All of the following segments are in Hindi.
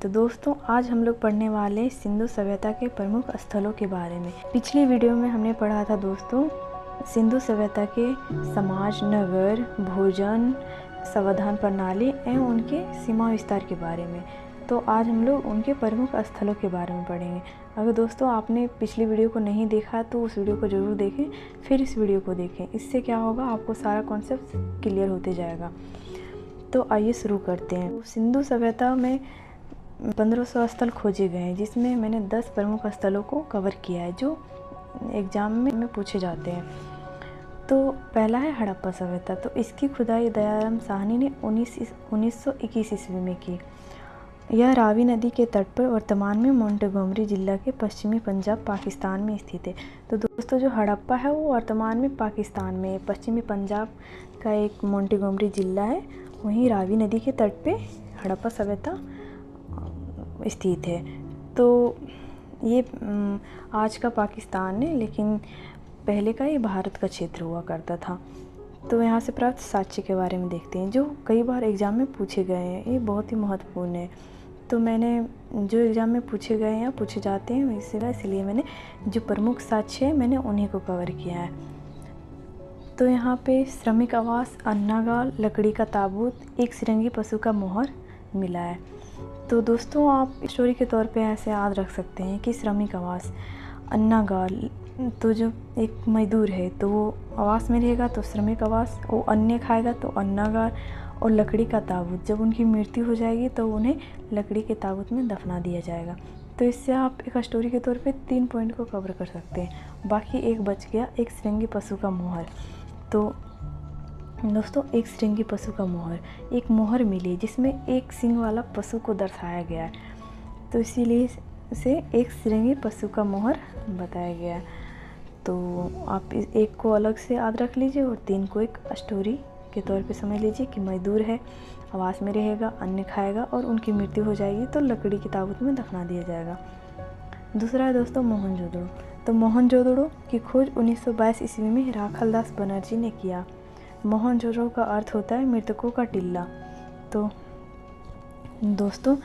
तो दोस्तों आज हम लोग पढ़ने वाले सिंधु सभ्यता के प्रमुख स्थलों के बारे में। पिछली वीडियो में हमने पढ़ा था दोस्तों सिंधु सभ्यता के समाज, नगर, भोजन, संविधान प्रणाली एवं उनके सीमा विस्तार के बारे में। तो आज हम लोग उनके प्रमुख स्थलों के बारे में पढ़ेंगे। अगर दोस्तों आपने पिछली वीडियो को नहीं देखा तो उस वीडियो को ज़रूर देखें, फिर इस वीडियो को देखें। इससे क्या होगा, आपको सारा कॉन्सेप्ट क्लियर होते जाएगा। तो आइए शुरू करते हैं। सिंधु सभ्यता में 1500 स्थल खोजे गए हैं, जिसमें मैंने 10 प्रमुख स्थलों को कवर किया है जो एग्ज़ाम में पूछे जाते हैं। तो पहला है हड़प्पा सभ्यता। तो इसकी खुदाई दयाराम साहनी ने 1921 ईस्वी में की। यह रावी नदी के तट पर वर्तमान में मोंटेगोमरी जिला के पश्चिमी पंजाब पाकिस्तान में स्थित है। तो दोस्तों जो हड़प्पा है वो वर्तमान में पाकिस्तान में पश्चिमी पंजाब का एक मोंटेगोमरी जिला है, वहीं रावी नदी के तट पे हड़प्पा सभ्यता स्थित है। तो ये आज का पाकिस्तान है, लेकिन पहले का ये भारत का क्षेत्र हुआ करता था। तो यहाँ से प्राप्त साक्ष्य के बारे में देखते हैं, जो कई बार एग्ज़ाम में पूछे गए हैं। ये बहुत ही महत्वपूर्ण है। तो मैंने जो एग्ज़ाम में पूछे गए हैं, पूछे जाते हैं, इसलिए मैंने जो प्रमुख साक्ष्य है मैंने उन्हीं को कवर किया है। तो यहाँ पे श्रमिक आवास, अन्नागार, लकड़ी का ताबूत, एक सिरंगी पशु का मोहर मिला है। तो दोस्तों आप स्टोरी के तौर पे ऐसे याद रख सकते हैं कि श्रमिक आवास, अन्नागार, तो जो एक मजदूर है तो वो आवास में रहेगा तो श्रमिक आवास, वो अन्न खाएगा तो अन्नागार, और लकड़ी का ताबूत, जब उनकी मृत्यु हो जाएगी तो उन्हें लकड़ी के ताबूत में दफना दिया जाएगा। तो इससे आप एक स्टोरी के तौर पे 3 पॉइंट को कवर कर सकते हैं। बाकी एक बच गया, एक सिरंगी पशु का मोहर। तो दोस्तों एक सिरंगी पशु का मोहर, एक मोहर मिली जिसमें एक सींग वाला पशु को दर्शाया गया है, तो इसीलिए इसे एक सिरंगी पशु का मोहर बताया गया है। तो आप एक को अलग से याद रख लीजिए और 3 को एक स्टोरी के तौर पे समझ लीजिए कि मजदूर है, आवास में रहेगा, अन्न खाएगा और उनकी मृत्यु हो जाएगी तो लकड़ी के ताबूत में दफना दिया जाएगा। दूसरा है दोस्तों मोहनजोदड़ो। तो मोहनजोदड़ो की खोज 1922 ईस्वी में राखालदास बनर्जी ने किया। मोहनजोदड़ो का अर्थ होता है मृतकों का टिल्ला। तो दोस्तों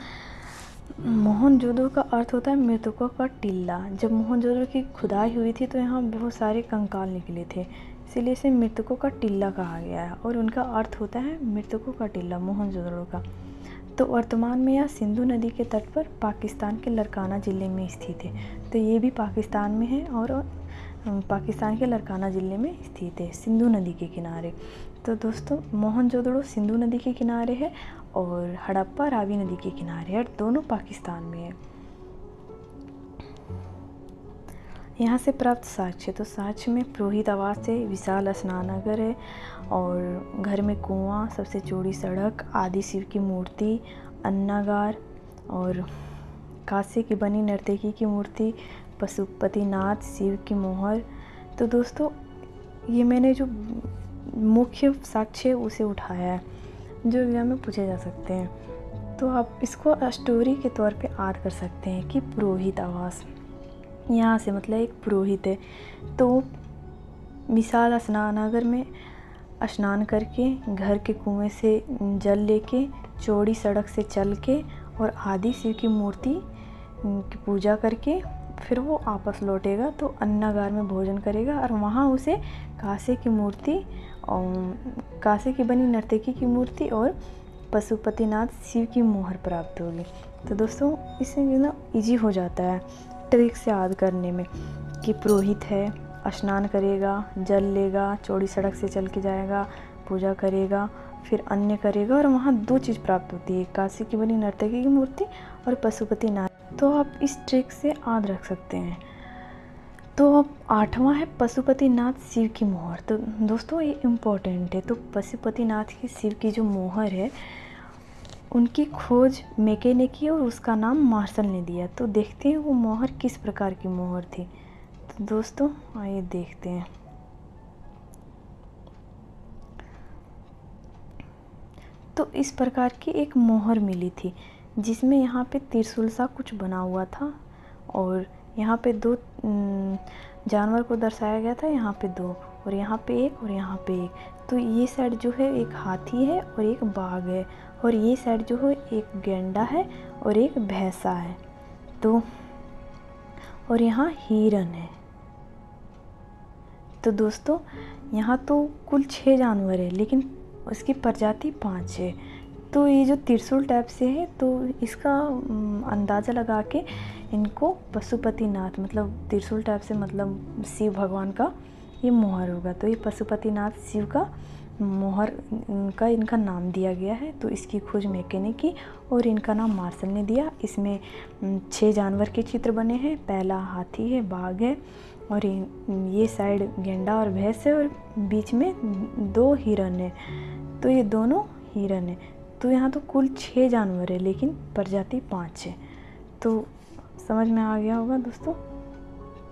मोहनजोदड़ो का अर्थ होता है मृतकों का टिल्ला। जब मोहनजोदड़ो की खुदाई हुई थी तो यहाँ बहुत सारे कंकाल निकले थे, इसीलिए इसे मृतकों का टिल्ला कहा गया है और उनका अर्थ होता है मृतकों का टिल्ला मोहनजोदड़ो का। तो वर्तमान में यह सिंधु नदी के तट पर पाकिस्तान के लरकाना ज़िले में स्थित है। तो ये भी पाकिस्तान में है और पाकिस्तान के लरकाना ज़िले में स्थित है, सिंधु नदी के किनारे। तो दोस्तों मोहनजोदड़ो सिंधु नदी के किनारे है और हड़प्पा रावी नदी के किनारे है, और दोनों पाकिस्तान में है। यहाँ से प्राप्त साक्ष्य। तो साक्ष्य में पुरोहित आवास है, विशाल स्नानागार है और घर में कुआं, सबसे चौड़ी सड़क, आदि शिव की मूर्ति, अन्नागार और कांसे की बनी नर्तकी की मूर्ति, पशुपतिनाथ, शिव की मोहर। तो दोस्तों ये मैंने जो मुख्य साक्ष्य उसे उठाया है जो एग्जाम में पूछे जा सकते हैं। तो आप इसको स्टोरी के तौर पे याद कर सकते हैं कि पुरोहित आवास, यहाँ से मतलब एक पुरोहित है तो विशाल स्नानागार में स्नान करके, घर के कुएं से जल लेके, चौड़ी सड़क से चल के और आदि शिव की मूर्ति की पूजा करके फिर वो वापस लौटेगा तो अन्नागार में भोजन करेगा और वहाँ उसे कांसे की मूर्ति और कांसे की बनी नर्तकी की मूर्ति और पशुपतिनाथ शिव की मोहर प्राप्त होगी। तो दोस्तों इससे ना इजी हो जाता है ट्रिक से याद करने में कि पुरोहित है, स्नान करेगा, जल लेगा, चौड़ी सड़क से चल के जाएगा, पूजा करेगा, फिर अन्न करेगा और वहाँ 2 चीज़ प्राप्त होती है, कांसे की बनी नर्तकी की मूर्ति और पशुपतिनाथ। तो आप इस ट्रिक से याद रख सकते हैं। तो अब 8वां है पशुपतिनाथ शिव की मोहर। तो दोस्तों ये इम्पोर्टेंट है। तो पशुपतिनाथ की शिव की जो मोहर है उनकी खोज मेके ने की और उसका नाम मार्शल ने दिया। तो देखते हैं वो मोहर किस प्रकार की मोहर थी। तो दोस्तों आइए देखते हैं। तो इस प्रकार की एक मोहर मिली थी जिसमें यहाँ पे त्रिशूल सा कुछ बना हुआ था और यहाँ पे 2 जानवर को दर्शाया गया था, यहाँ पे 2 और यहाँ पे 1 और यहाँ पे 1। तो ये साइड जो है एक हाथी है और एक बाघ है और ये साइड जो है एक गैंडा है और एक भैंसा है। तो और यहाँ हिरन है। तो दोस्तों यहाँ तो कुल 6 जानवर है, लेकिन उसकी प्रजाति 5 है। तो ये जो त्रिशूल टाइप से है, तो इसका अंदाज़ा लगा के इनको पशुपतिनाथ, मतलब त्रिशूल टाइप से मतलब शिव भगवान का ये मोहर होगा। तो ये पशुपतिनाथ शिव का मोहर का इनका नाम दिया गया है। तो इसकी खोज मैके ने की और इनका नाम मार्शल ने दिया। इसमें 6 जानवर के चित्र बने हैं। पहला हाथी है, बाघ है, और ये साइड गेंडा और भैंस है, और बीच में 2 हिरन है। तो ये दोनों हिरन है। तो यहाँ तो कुल 6 जानवर है, लेकिन प्रजाति 5 है। तो समझ में आ गया होगा दोस्तों।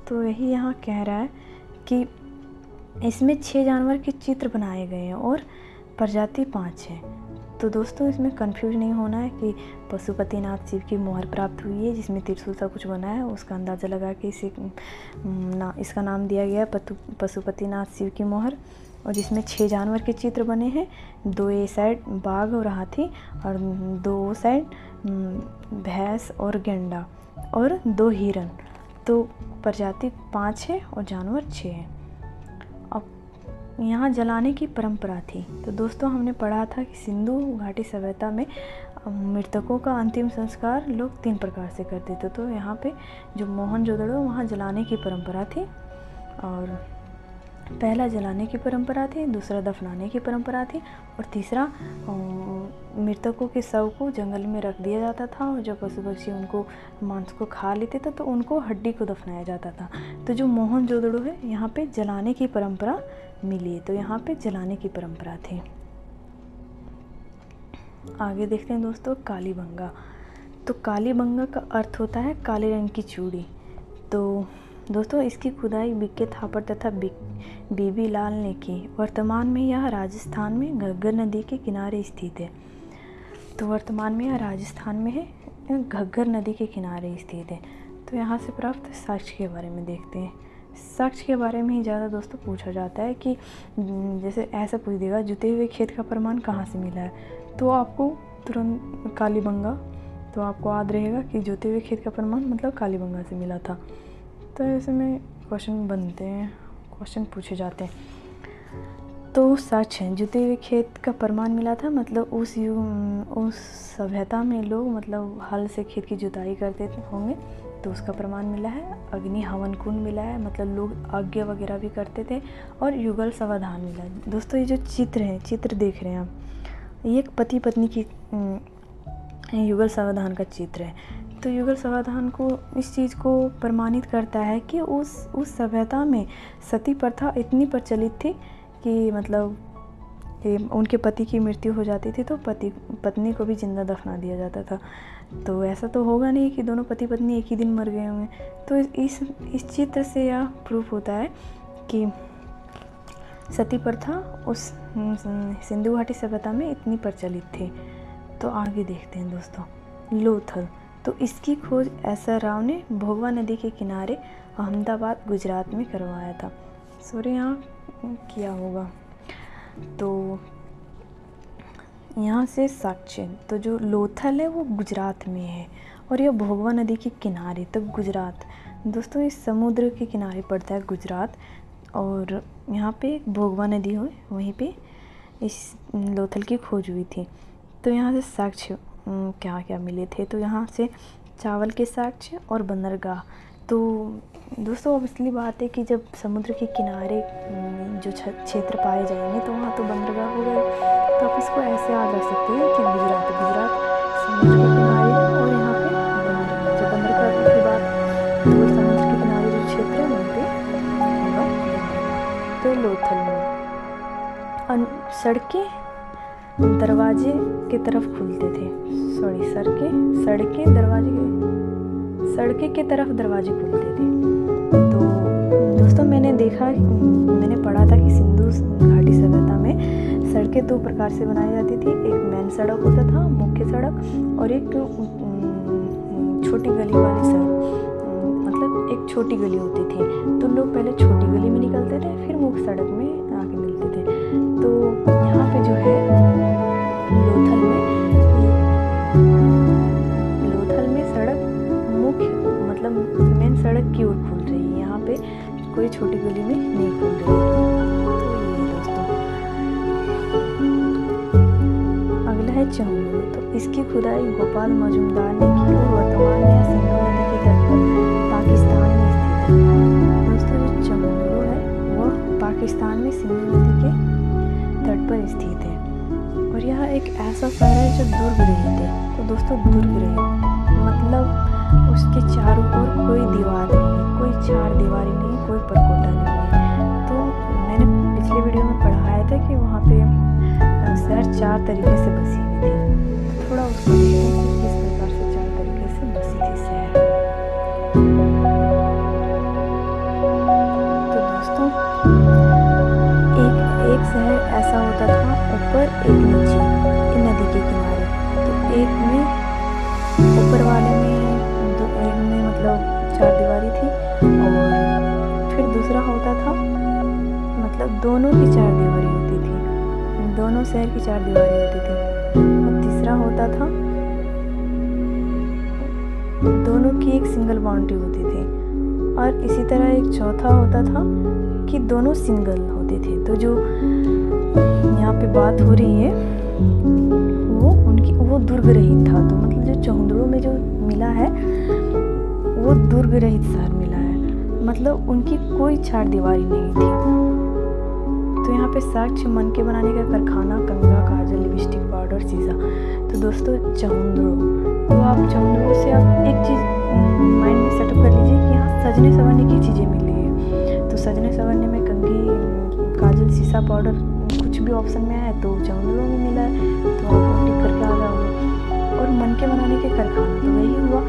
तो यही यहाँ कह रहा है कि इसमें 6 जानवर के चित्र बनाए गए हैं और प्रजाति 5 है। तो दोस्तों इसमें कंफ्यूज नहीं होना है कि पशुपतिनाथ शिव की मोहर प्राप्त हुई है, जिसमें त्रिशूल सा कुछ बना है। उसका अंदाज़ा लगा के इसका नाम दिया गया है पशुपतिनाथ शिव की मोहर। और जिसमें 6 जानवर के चित्र बने हैं, 2 ये साइड बाघ और हाथी, और 2 साइड भैंस और गेंडा, और 2 हिरन। तो प्रजाति 5 है और जानवर 6 है। अब यहाँ जलाने की परंपरा थी। तो दोस्तों हमने पढ़ा था कि सिंधु घाटी सभ्यता में मृतकों का अंतिम संस्कार लोग 3 प्रकार से करते थे। तो यहाँ पे जो मोहनजोदड़ो वहाँ जलाने की परंपरा थी। और पहला जलाने की परंपरा थी, दूसरा दफनाने की परंपरा थी, और तीसरा मृतकों के शव को जंगल में रख दिया जाता था, और जब पशु पक्षी उनको मांस को खा लेते थे तो उनको हड्डी को दफनाया जाता था। तो जो मोहनजोदड़ो है यहाँ पे जलाने की परंपरा मिली। तो यहाँ पे जलाने की परंपरा थी। आगे देखते हैं दोस्तों कालीबंगा। तो कालीबंगा का अर्थ होता है काले रंग की चूड़ी। तो दोस्तों इसकी खुदाई बीके थापर तथा बीबी लाल ने की। वर्तमान में यह राजस्थान में घग्गर नदी के किनारे स्थित है। तो वर्तमान में यह राजस्थान में है, घग्गर नदी के किनारे स्थित है। तो यहाँ से प्राप्त साक्ष्य के बारे में देखते हैं। साक्ष्य के बारे में ही ज़्यादा दोस्तों पूछा जाता है कि जैसे ऐसा पूछ देगा जुते हुए खेत का प्रमाण कहाँ से मिला है, तो आपको तुरंत कालीबंगा, तो आपको याद रहेगा कि जुते हुए खेत का प्रमाण मतलब कालीबंगा से मिला था। तो ऐसे में क्वेश्चन बनते हैं, क्वेश्चन पूछे जाते हैं। तो सच है, जुते हुए खेत का प्रमाण मिला था, मतलब उस सभ्यता में लोग मतलब हल से खेत की जुताई करते होंगे, तो उसका प्रमाण मिला है। अग्नि हवन कुंड मिला है, मतलब लोग यज्ञ वगैरह भी करते थे। और युगल समाधान मिला है। दोस्तों ये जो चित्र है, चित्र देख रहे हैं आप, ये एक पति पत्नी की युगल समाधान का चित्र है। तो युगल समाधान को इस चीज़ को प्रमाणित करता है कि उस सभ्यता में सती प्रथा इतनी प्रचलित थी कि मतलब उनके पति की मृत्यु हो जाती थी तो पत्नी को भी जिंदा दफना दिया जाता था। तो ऐसा तो होगा नहीं कि दोनों पति पत्नी एक ही दिन मर गए होंगे। तो इस चित्र से यह प्रूफ होता है कि सती प्रथा उस सिंधु घाटी सभ्यता में इतनी प्रचलित थी। तो आगे देखते हैं दोस्तों लोथल। तो इसकी खोज एसआर राव ने भोगवा नदी के किनारे अहमदाबाद गुजरात में करवाया था। सॉरी यहाँ किया होगा। तो यहाँ से साक्ष्य, तो जो लोथल है वो गुजरात में है और यह भोगवा नदी के किनारे। तो गुजरात दोस्तों इस समुद्र के किनारे पड़ता है गुजरात, और यहाँ पे एक भोगवा नदी हो, वहीं पे इस लोथल की खोज हुई थी। तो यहाँ से साक्ष्य क्या क्या मिले थे, तो यहाँ से चावल के साक्ष्य और बंदरगाह। तो दोस्तों ऑब्वियसली बात है कि जब समुद्र के किनारे जो क्षेत्र पाए जाएंगे तो वहाँ तो बंदरगाह हो गए। तो आप इसको ऐसे याद रख सकते हैं कि गुजरात समुद्र के किनारे है और यहाँ पे बंदरगाह। जब बंदरगाह की बात तो समुद्र के किनारे जो क्षेत्र है वहाँ पे होगा। तो लोथल में सड़कें दरवाजे की तरफ खुलते थे। सॉरी सड़कें की तरफ दरवाजे खुलते थे। तो दोस्तों मैंने पढ़ा था कि सिंधु घाटी सभ्यता में सड़कें 2 प्रकार से बनाई जाती थी। एक मेन सड़क होता था, मुख्य सड़क, और एक छोटी गली वाली सड़क, मतलब एक छोटी गली होती थी। तो लोग पहले छोटी गली में निकलते थे, फिर मुख्य सड़क में आके मिलते थे। तो यहाँ पे जो है लोथल में कोई छोटी गली में नहीं खोल रही है। तो ये दोस्तों, अगला है चहुंदड़ू। तो इसकी खुदाई गोपाल मजुमदार ने की और वर्तमान में सिंधु नदी के तट पर पाकिस्तान में स्थित है। दोस्तों जो चहुंदड़ू है वह पाकिस्तान में सिंधु नदी के तट पर स्थित है और यह एक ऐसा शहर है जो दुर्ग रहित है। तो दोस्तों दुर्ग रहित मतलब उसके चारों ओर कोई दीवार नहीं है, कोई चार दीवारी नहीं है, कोई परकोटा नहीं है। तो मैंने पिछले वीडियो में पढ़ाया था कि वहाँ पे शहर 4 तरीके से बसी हुई थी। तो थोड़ा उसको देखते हैं कि किस प्रकार से 4 तरीके से बसी थी शहर। तो दोस्तों एक शहर ऐसा होता था ऊपर एक नीचे नदी के किनारे। तो एक में ऊपर वाले में एक में मतलब 4 दीवारी थी और फिर दूसरा होता था मतलब दोनों की 4 दीवारी होती थी, दोनों शहर की 4 दीवारी होती थी। और तीसरा होता था दोनों की एक सिंगल बाउंड्री होती थी और इसी तरह एक चौथा होता था कि दोनों सिंगल होते थे। तो जो यहाँ पे बात हो रही है वो दुर्ग रहित था। तो मतलब जो चहुंदड़ू में जो मिला है वो दुर्ग रहित शहर मिला है, मतलब उनकी कोई 4 दीवारी नहीं थी। तो यहाँ पे साक्ष्य मन के बनाने का कारखाना, कंघा, काजल, लिपस्टिक, पाउडर, शीशा। तो दोस्तों चहुंदड़ू, तो आप चहुंदड़ू से आप एक चीज़ माइंड में सेटअप कर लीजिए कि यहाँ सजने संवरने की चीज़ें मिली है। तो सजने संवरने में कंघी, काजल, शीशा, पाउडर कुछ भी ऑप्शन में है तो चहुंदड़ू में मिला है, तो आप टिक करके आ जाओगे। और मन के बनाने के कारखाना तो वही हुआ।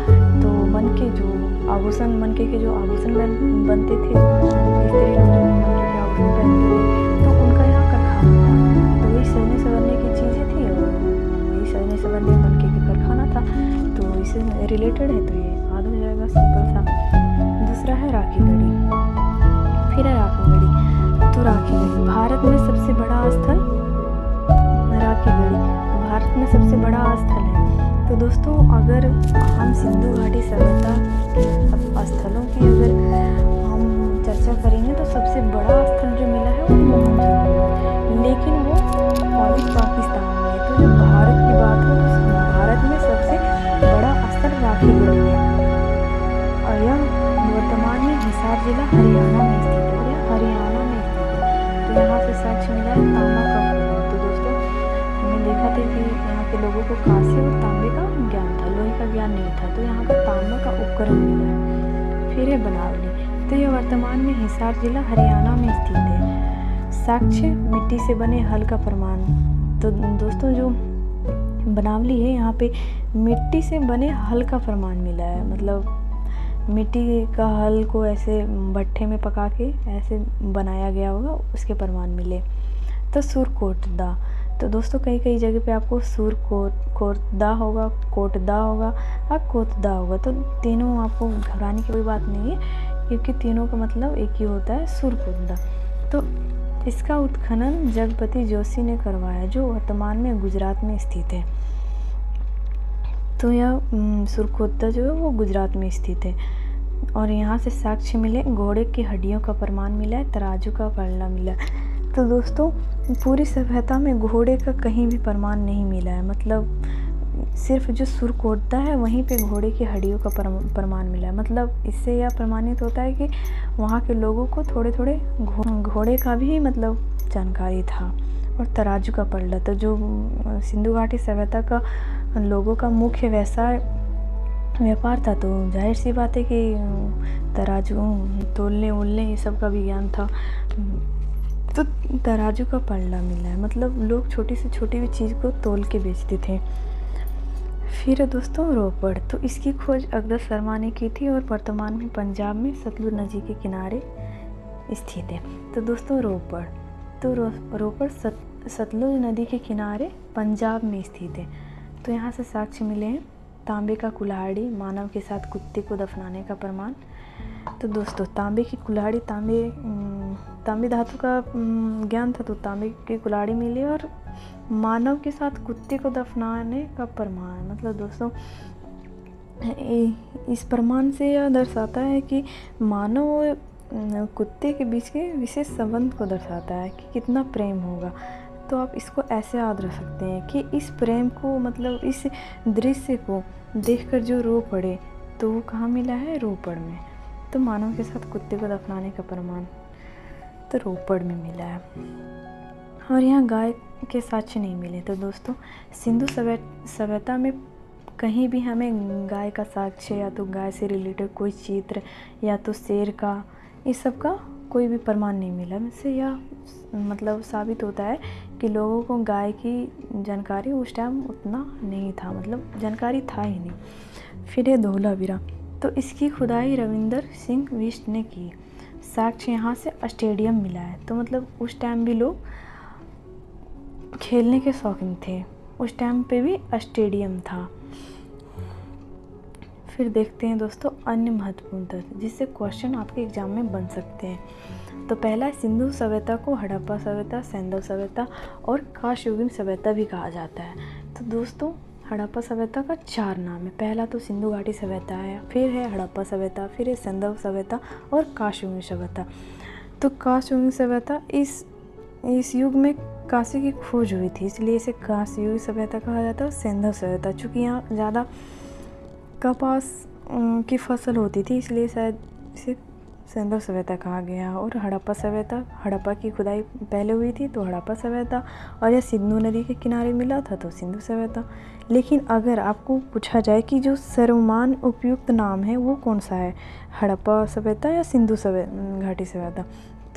तो मन के जो आभूषण, मन के जो आभूषण बनते थे, स्त्री लोग जो मन के आभूषण पहनते थे, तो उनका यहाँ कारखाना था। तो वही सजने संवरने की चीज़ें थी और वही सजने संवरने मन के कारखाना था। तो इससे रिलेटेड है तो ये याद हो जाएगा, सिंपल सा। दूसरा है राखी गढ़ी। फिर है राखी गढ़ी। तो राखी गढ़ी भारत में सबसे बड़ा स्थल, राखी गढ़ी भारत में सबसे बड़ा स्थल है। तो दोस्तों अगर हम सिंधु घाटी सभ्यता के स्थलों की अगर हम चर्चा करेंगे तो सबसे बड़ा स्थल जो मिला है वो मोहनजोदड़ो, लेकिन वो मौजूद पाकिस्तान में है। तो जब भारत की बात हो तो भारत में सबसे बड़ा स्थल राखी गढ़ी है और यह वर्तमान में हिसार जिला हरियाणा में स्थित है। हरियाणा में स्थित है। तो यहाँ से साक्ष्य मिला है तांबा का उपकरण। तो दोस्तों हमने देखा था कि यहाँ के लोगों को कांसे और तांबे का ज्ञान था, लोहे का ज्ञान नहीं था। तो यहाँ पर तांबा का उपकरण मिला है। फिर है बनावली। तो यह वर्तमान में हिसार जिला हरियाणा में स्थित है। साक्ष्य मिट्टी से बने हल का प्रमाण। तो दोस्तों जो बनावली है यहाँ पे मिट्टी से बने हल का प्रमाण मिला है, मतलब मिट्टी का हल को ऐसे भट्ठे में पका के ऐसे बनाया गया होगा, उसके प्रमाण मिले। तो सुरकोटदा। तो दोस्तों कई जगह पे आपको सुरकोटदा होगा, कोटदा होगा और कोतदा होगा। तो तीनों आपको घबराने की कोई बात नहीं है क्योंकि तीनों का मतलब एक ही होता है, सुरकोटदा। तो इसका उत्खनन जगपति जोशी ने करवाया जो वर्तमान में गुजरात में स्थित है। तो यह सुरकोटदा जो है वो गुजरात में स्थित है और यहाँ से साक्ष्य मिले, घोड़े की हड्डियों का प्रमाण मिला है, तराजू का पलड़ा मिला है। तो दोस्तों पूरी सभ्यता में घोड़े का कहीं भी प्रमाण नहीं मिला है, मतलब सिर्फ जो सुरकोटदा है वहीं पे घोड़े की हड्डियों का प्रमाण मिला है। मतलब इससे यह प्रमाणित होता है कि वहाँ के लोगों को थोड़े थोड़े घोड़े का भी मतलब जानकारी था। और तराजू का पलड़ा, तो जो सिंधु घाटी सभ्यता का लोगों का मुख्य व्यवसाय व्यापार था, तो जाहिर सी बात है कि तराजू तोलने उलने ये सब का भी ज्ञान था। तो तराजू का पलड़ा मिला है, मतलब लोग छोटी से छोटी भी चीज़ को तोल के बेचते थे। फिर दोस्तों रोपड़। तो इसकी खोज अकबर शर्मा ने की थी और वर्तमान में पंजाब में सतलुज नदी के किनारे स्थित है। तो दोस्तों रोपड़, तो रोपड़ सतलुज नदी के किनारे पंजाब में स्थित है। तो यहाँ से साक्ष्य मिले हैं, तांबे का कुल्हाड़ी, मानव के साथ कुत्ते को दफनाने का प्रमाण। तो दोस्तों तांबे की कुल्हाड़ी, तांबे धातु का ज्ञान था, तो तांबे की कुल्हाड़ी मिली और मानव के साथ कुत्ते को दफनाने का प्रमाण। मतलब दोस्तों इस प्रमाण से यह दर्शाता है कि मानव कुत्ते के बीच के विशेष संबंध को दर्शाता है कि कितना प्रेम होगा। तो आप इसको ऐसे याद रख सकते हैं कि इस प्रेम को, मतलब इस दृश्य को देखकर जो रो पड़े, तो वो कहाँ मिला है? रोपड़ में। तो मानव के साथ कुत्ते को दफनाने का प्रमाण तो रोपड़ में मिला है, और यहाँ गाय के साक्ष्य नहीं मिले। तो दोस्तों, सिंधु सभ्यता में कहीं भी हमें गाय का साक्ष्य या तो गाय से रिलेटेड कोई चित्र या तो शेर का, इस सब का कोई भी प्रमाण नहीं मिला। इससे यह मतलब साबित होता है कि लोगों को गाय की जानकारी उस टाइम उतना नहीं था, मतलब जानकारी था ही नहीं। फिर है धोलावीरा, तो इसकी खुदाई रविंदर सिंह बिष्ट ने की। साक्ष्य यहाँ से स्टेडियम मिला है। तो मतलब उस टाइम भी लोग खेलने के शौकीन थे, उस टाइम पे भी स्टेडियम था। फिर देखते हैं दोस्तों अन्य महत्वपूर्ण तथ्य जिससे क्वेश्चन आपके एग्जाम में बन सकते हैं। तो पहला है, सिंधु सभ्यता को हड़प्पा सभ्यता, सैंधव सभ्यता और कांस्ययुगीन सभ्यता भी कहा जाता है। तो दोस्तों, हड़प्पा सभ्यता का 4 नाम है। पहला तो सिंधु घाटी सभ्यता है, फिर है हड़प्पा सभ्यता, फिर है सैंधव सभ्यता और कांस्ययुगीन सभ्यता। तो कांस्ययुगीन सभ्यता इस युग में कांस्य की खोज हुई थी, इसलिए इसे कांस्ययुगीन सभ्यता कहा जाता है। सैंधव सभ्यता, चूँकि यहाँ ज़्यादा कपास की फसल होती थी, इसलिए शायद इसे सैंधव सभ्यता कहा गया। और हड़प्पा सभ्यता, हड़प्पा की खुदाई पहले हुई थी तो हड़प्पा सभ्यता, और यह सिंधु नदी के किनारे मिला था तो सिंधु सभ्यता। लेकिन अगर आपको पूछा जाए कि जो सर्वमान उपयुक्त नाम है वो कौन सा है, हड़प्पा सभ्यता या सिंधु घाटी सभ्यता,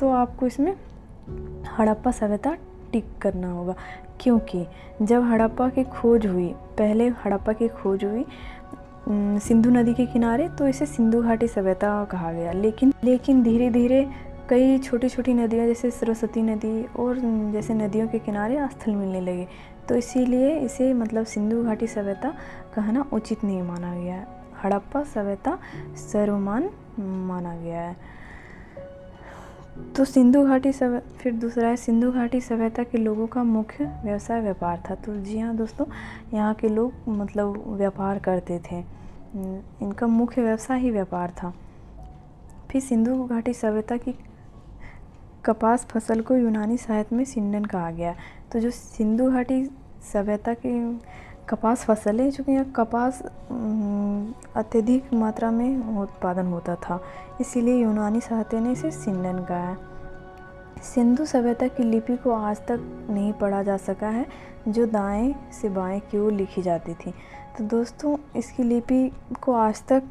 तो आपको इसमें हड़प्पा सभ्यता टिक करना होगा। क्योंकि जब हड़प्पा की खोज हुई, पहले हड़प्पा की खोज हुई सिंधु नदी के किनारे, तो इसे सिंधु घाटी सभ्यता कहा गया। लेकिन धीरे धीरे कई छोटी छोटी नदियाँ जैसे सरस्वती नदी और जैसे नदियों के किनारे स्थल मिलने लगे, तो इसीलिए इसे मतलब सिंधु घाटी सभ्यता कहना उचित नहीं माना गया है। हड़प्पा सभ्यता सर्वमान्य माना गया है। तो फिर दूसरा है, सिंधु घाटी सभ्यता के लोगों का मुख्य व्यवसाय व्यापार था। तो जी हाँ दोस्तों, यहाँ के लोग मतलब व्यापार करते थे, इनका मुख्य व्यवसाय ही व्यापार था। फिर सिंधु घाटी सभ्यता की कपास फसल को यूनानी साहित्य में सिंडन कहा गया। तो जो सिंधु घाटी सभ्यता की कपास फसल है, चूँकि यहाँ कपास अत्यधिक मात्रा में उत्पादन होता था, इसीलिए यूनानी साहित्य ने इसे सिंडन कहा है। सिंधु सभ्यता की लिपि को आज तक नहीं पढ़ा जा सका है, जो दाएं से बाएं की ओर लिखी जाती थी। तो दोस्तों, इसकी लिपि को आज तक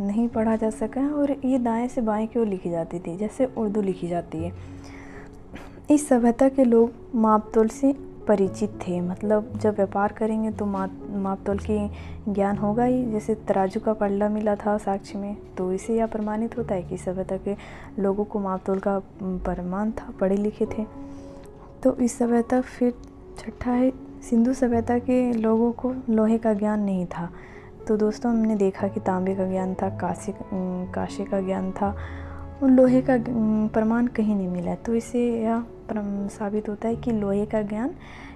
नहीं पढ़ा जा सका है, और ये दाएं से बाएं की ओर लिखी जाती थी, जैसे उर्दू लिखी जाती है। इस सभ्यता के लोग मापतोल से परिचित थे, मतलब जब व्यापार करेंगे तो मापतोल की ज्ञान होगा ही। जैसे तराजू का पल्ला मिला था साक्ष्य में, तो इसे यह प्रमाणित होता है कि सभ्यता के लोगों को मापतोल का प्रमाण था, पढ़े लिखे थे। तो इस सभ्यता, फिर छठा है, सिंधु सभ्यता के लोगों को लोहे का ज्ञान नहीं था। तो दोस्तों, हमने देखा कि तांबे का ज्ञान था, कांसे का ज्ञान था, और लोहे का प्रमाण कहीं नहीं मिला। तो इससे यह साबित होता है कि लोहे का ज्ञान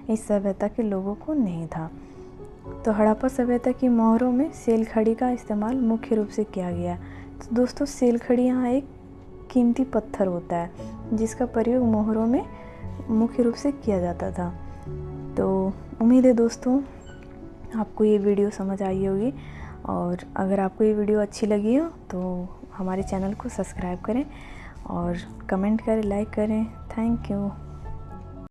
इस सभ्यता के लोगों को नहीं था। तो हड़प्पा सभ्यता की मोहरों में सेलखड़ी का इस्तेमाल मुख्य रूप से किया गया। तो दोस्तों, सेलखड़ी यहाँ एक कीमती पत्थर होता है जिसका प्रयोग मोहरों में मुख्य रूप से किया जाता था। तो उम्मीद है दोस्तों आपको ये वीडियो समझ आई होगी, और अगर आपको ये वीडियो अच्छी लगी हो तो हमारे चैनल को सब्सक्राइब करें और कमेंट करें, लाइक करें। Thank you.